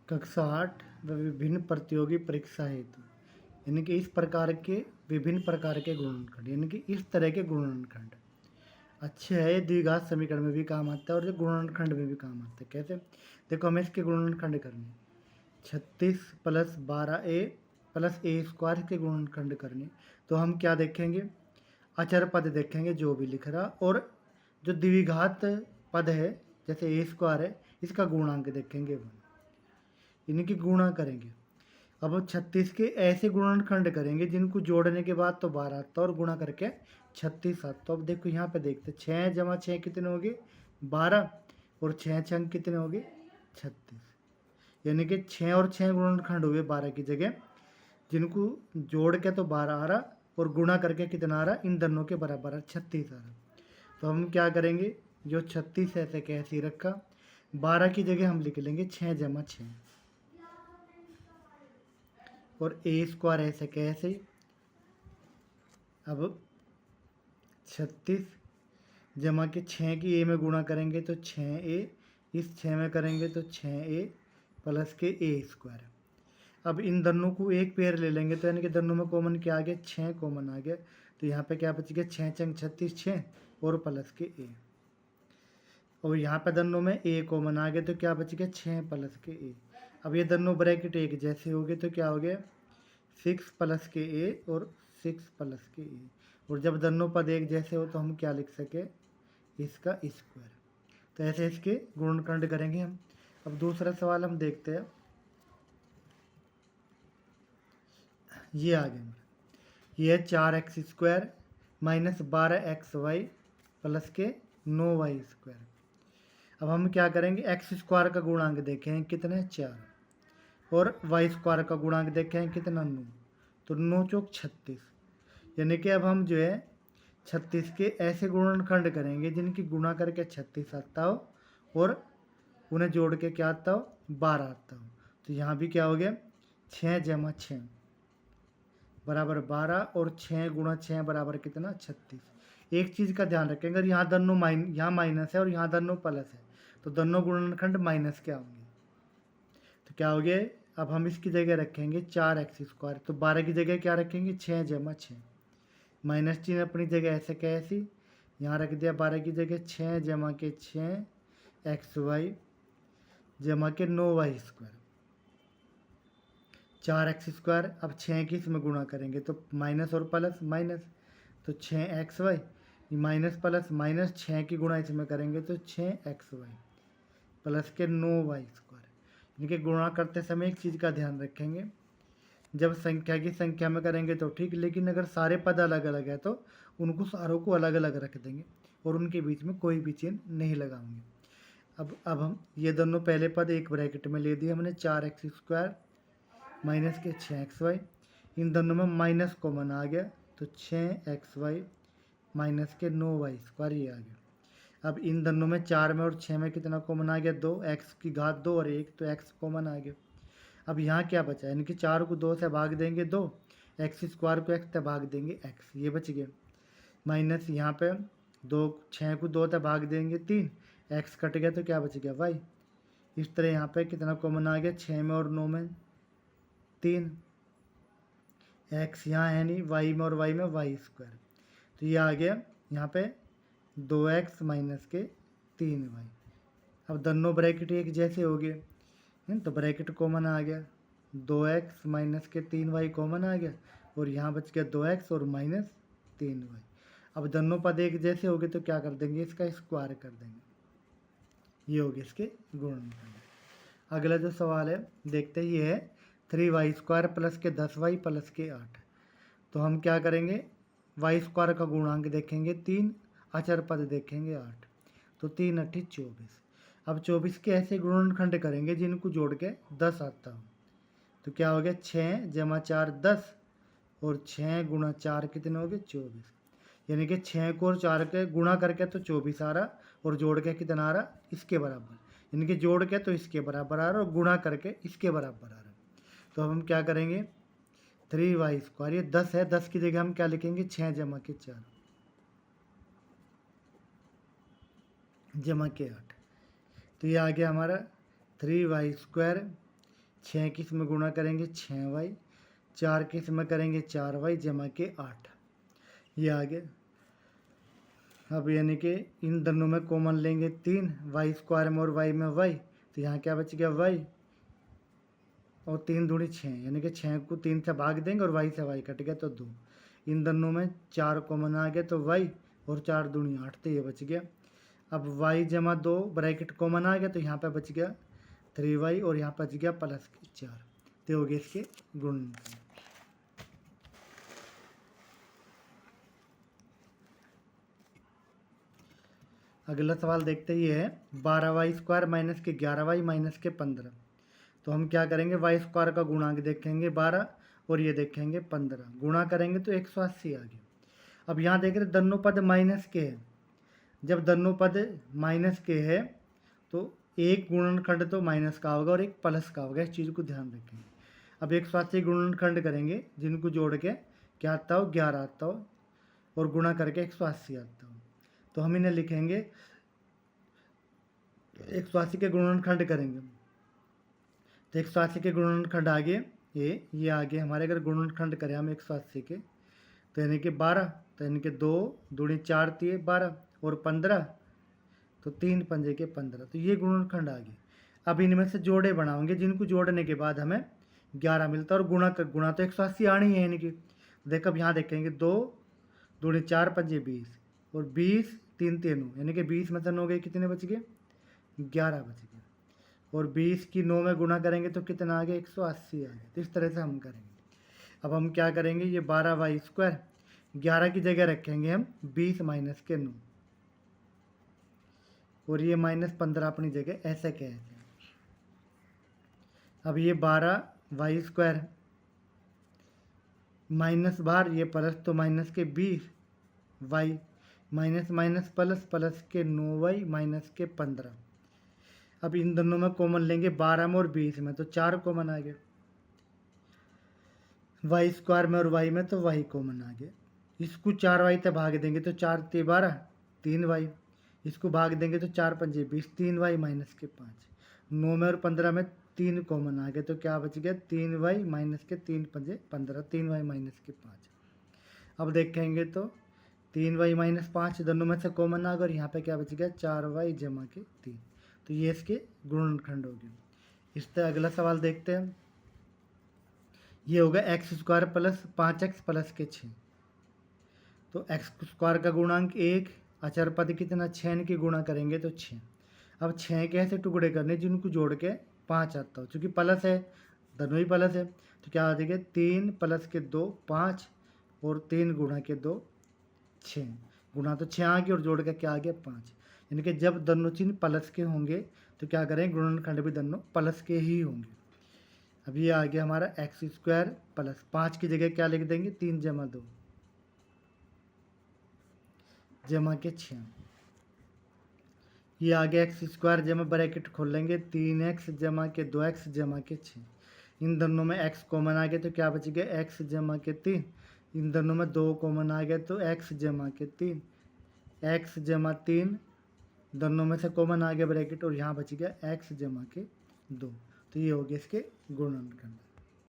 कक्षा 8 व विभिन्न प्रतियोगी परीक्षा हेतु यानी कि इस प्रकार के विभिन्न प्रकार के गुणनखंड यानी कि इस तरह के गुणनखंड अच्छे है। ये द्विघात समीकरण में भी काम आता है और जो गुणनखंड में भी काम आता है। कैसे? देखो, हमें इसके गुणनखंड करने 36 + 12a + a² के गुणनखंड करने। तो हम क्या देखेंगे? अचर पद देखेंगे जो भी लिख रहा, और जो द्विघात पद है जैसे a² है इसका गुणांक देखेंगे, यानी कि गुणा करेंगे। अब 36 के ऐसे गुणनखंड करेंगे जिनको जोड़ने के बाद तो 12 आता और गुणा करके 36 आता। तो अब देखो यहाँ पे देखते 6 + 6 कितने हो गए? 12, और 6 छंग कितने हो गए? 36। यानी कि 6 और 6 गुणनखंड हुए 12 की जगह, जिनको जोड़ के तो 12 आ रहा और गुणा करके कितना आ रहा? इन दोनों के बराबर आ 36 आ रहा। तो हम क्या करेंगे? जो 36 ऐसे कैसे रखा, 12 की जगह हम लिख लेंगे 6 + 6, और a² ऐसे कैसे? अब 36 जमा के 6 की a में गुणा करेंगे तो 6a, इस 6 में करेंगे तो 6a प्लस के a²। अब इन दोनों को एक पेयर ले लेंगे तो यानी कि दोनों में कॉमन क्या आ गया? 6 कॉमन आ गया। तो यहाँ पे क्या बच गया? 6 छंग 36, 6 और प्लस के a। और यहाँ पे दोनों में a कॉमन आ गया तो क्या बच गया? 6 प्लस के a। अब ये दोनों ब्रैकेट एक जैसे हो गए तो क्या हो गया? 6 प्लस के a और 6 प्लस के a। और जब दोनों पद एक जैसे हो तो हम क्या लिख सके? इसका स्क्वायर। तो ऐसे इसके गुणनखंड करेंगे हम। अब दूसरा सवाल हम देखते हैं। ये आ गया, ये है 4x² - 12xy प्लस के 9y²। अब हम क्या करेंगे? x² का गुणांक देखें कितने? 4, और y² का गुणांक देखें कितना? 9। तो 9 चौक 36। यानी कि अब हम जो है 36 के ऐसे गुणनखंड करेंगे जिनकी गुणा करके 36 आता हो और उन्हें जोड़ के क्या आता हो? 12 आता हो। तो यहाँ भी क्या हो गया? 6 + 6 बराबर 12, और 6 × 6 बराबर कितना? 36। एक चीज़ का ध्यान रखें, अगर यहाँ दोनों यहाँ माइनस है और यहाँ दोनों प्लस है तो दोनों गुणनखंड माइनस क्या होंगे? तो क्या हो गया? अब हम इसकी जगह रखेंगे 4x²। तो 12 की जगह क्या रखेंगे? 6 + 6। माइनस चिन्ह अपनी जगह ऐसे कैसी? यहाँ रख दिया 12 की जगह 6 + 6 xy जमा के 9y²। 4x²। अब 6 की इसमें गुणा करेंगे तो माइनस और प्लस माइनस, तो 6xy माइनस प्लस माइनस, 6 की गुणा इसमें करेंगे तो 6xy प्लस के 9y²। इनके गुणा करते समय एक चीज़ का ध्यान रखेंगे, जब संख्या की संख्या में करेंगे तो ठीक, लेकिन अगर सारे पद अलग अलग है तो उनको सारों को अलग अलग रख देंगे और उनके बीच में कोई भी चिन्ह नहीं लगाएंगे। अब हम ये दोनों पहले पद एक ब्रैकेट में ले दिए हमने, 4x² माइनस के 6xy, इन दोनों में माइनस कॉमन आ गया तो 6xy माइनस के 9y² ये आ गया। अब इन दोनों में 4 में और 6 में कितना कॉमन आ गया? 2, x की घात 2 और 1, तो x कॉमन आ गया। अब यहाँ क्या बचा? यानी कि 4 को 2 से भाग देंगे 2, x² को x से भाग देंगे x, ये बच गया। माइनस यहाँ पे 6 को 2 से भाग देंगे 3, x कट गया तो क्या बच गया? y। इस तरह यहाँ पे कितना कॉमन आ गया? 6 में और 9 में 3, x यहाँ है नहीं, y में और y में y²। तो ये आ गया यहाँ पे 2x माइनस के 3y। अब दोनों ब्रैकेट एक जैसे हो गए तो ब्रैकेट कॉमन आ गया, 2x माइनस के 3y कॉमन आ गया, और यहाँ बच गया 2x और माइनस 3y। अब दोनों पद एक जैसे हो गए तो क्या कर देंगे? इसका स्क्वायर कर देंगे। ये हो गए इसके गुणनखंड। अगला जो सवाल है देखते ही है 3y² प्लस के 10y प्लस के 8। तो हम क्या करेंगे? y² का गुणांक देखेंगे 3, अचर पद देखेंगे 8, तो 3 × 8 = 24। अब 24 के ऐसे गुणनखंड करेंगे जिनको जोड़ के 10 आता हो। तो क्या हो गया? 6 + 4 10, और 6 × 4 कितने हो गए? 24। यानी कि 6 को और 4 के गुणा करके तो 24 आ रहा, और जोड़ के कितना आ रहा? इसके बराबर। यानी कि जोड़ के तो इसके बराबर आ रहा और गुणा करके इसके बराबर आ रहा। तो अब हम क्या करेंगे? 3y², ये 10 है, 10 की जगह हम क्या लिखेंगे? 6 + 4 जमा के 8। तो ये आ गया हमारा 3y² 6 की इसमें गुणा करेंगे 6y, 4 की इसमें करेंगे 4y जमा के 8। ये आ गया। अब यानी कि इन दोनों में कॉमन लेंगे 3, वाई स्क्वायर में और वाई में वाई, तो यहाँ क्या बच गया वाई, और 3 दूनी 6, यानी कि 6 को 3 से भाग देंगे और वाई से वाई कट गया तो 2। इन दोनों में 4 कॉमन आ गया तो वाई, और 4 दूनी 8, तो ये बच गया। अब वाई जमा 2 ब्रैकेट कॉमन आ गया तो यहाँ पे बच गया 3y, और यहाँ बच गया प्लस 4। तो हो गए इसके गुणनखंड। अगला सवाल देखते ही है 12y स्क्वायर माइनस के 11y माइनस के 15। तो हम क्या करेंगे, वाई स्क्वायर का गुणांक देखेंगे 12 और ये देखेंगे 15, गुणा करेंगे तो 180 आ गया। अब यहाँ देख रहे दोनों पद माइनस के हैं, जब दोनों पद माइनस के है तो एक गुणनखंड तो माइनस का होगा और एक प्लस का होगा, इस चीज़ को ध्यान रखेंगे। अब 180 गुणनखंड करेंगे जिनको जोड़ के क्या आता हो 11 आता हो, और गुणा करके 180 आता हो, तो हम इन्हें लिखेंगे 180 के गुणनखंड करेंगे तो 180 के गुणनखंड आगे ये आगे हमारे अगर गुणनखंड करें हम 180 के, तो यानी कि 12, तो यानी कि 2 दूनी 4 तिये 12 और 15, तो 3 पंजे के 15, तो ये गुणनखंड आ गए। अब इनमें से जोड़े बनाओगे जिनको जोड़ने के बाद हमें 11 मिलता है, और गुणा तो 180 आनी है, यानी कि देखो अब यहाँ देखेंगे 2 दूनी 4 पंजे 20, और 20 3 3, यानी कि 20 में से 9 गए कितने बच गए 11 बच गए, और 20 की 9 में गुणा करेंगे तो कितना आ गया 180 आ गया। तो इस तरह से हम करेंगे। अब हम क्या करेंगे, ये 12y स्क्वायर 11 की जगह रखेंगे हम 20 माइनस के 9, और ये माइनस 15 अपनी जगह ऐसे कहते हैं। अब ये 12y स्क्वायर माइनस बाहर, ये प्लस तो माइनस के 20y minus minus plus, plus के 9y माइनस के 15। अब इन दोनों में कॉमन लेंगे 12 में और 20 में, तो 4 कॉमन आ गए, वाई स्क्वायर में और वाई में तो वाई कॉमन आ गया। इसको 4y से भाग देंगे तो 4 ते 12 3y, इसको भाग देंगे तो 4 पंजे 20 3y माइनस के 5, 9 में और 15 में 3 कॉमन आ गए, तो क्या बच गया 3y माइनस के 3 पंजे 15, 3y माइनस के 5। अब देखेंगे तो 3y माइनस 5 दोनों में से कॉमन आ गया, और यहाँ पे क्या बच गया 4y जमा के 3, तो ये इसके गुणनखंड हो गए। इस तरह अगला सवाल देखते हैं। ये होगा x square plus 5x plus के 6। तो एक्स स्क्वायर का गुणांक 1, अचर पद कितना 6 की गुणा करेंगे तो 6। अब 6 के ऐसे टुकड़े करने जिनको जोड़ के 5 आता हो, चूँकि प्लस है दोनों ही प्लस है, तो क्या आ जाएगा 3 प्लस के 2 5, और 3 गुणा के 2 6, गुणा तो 6 आ गया और जोड़ के क्या आ गया 5। यानी कि जब दोनों चिन्ह प्लस के होंगे तो क्या करें गुणनखंड भी दोनों प्लस के ही होंगे। अब ये आ गया हमारा एक्स स्क्वायर प्लस 5 की जगह क्या लिख देंगे 3 जमा 2 जमा के 6। ये आ गया एक्स स्क्वायर जमा ब्रैकेट खोल लेंगे 3x जमा के 2x जमा के 6। इन दोनों में x कॉमन आ गया तो क्या बच गया x जमा के 3। इन दोनों में 2 कॉमन आ गया तो x जमा के 3, x जमा 3 दोनों में से कॉमन आ गया ब्रैकेट, और यहाँ बच गया x जमा के 2। तो ये हो गया इसके गुणनखंड।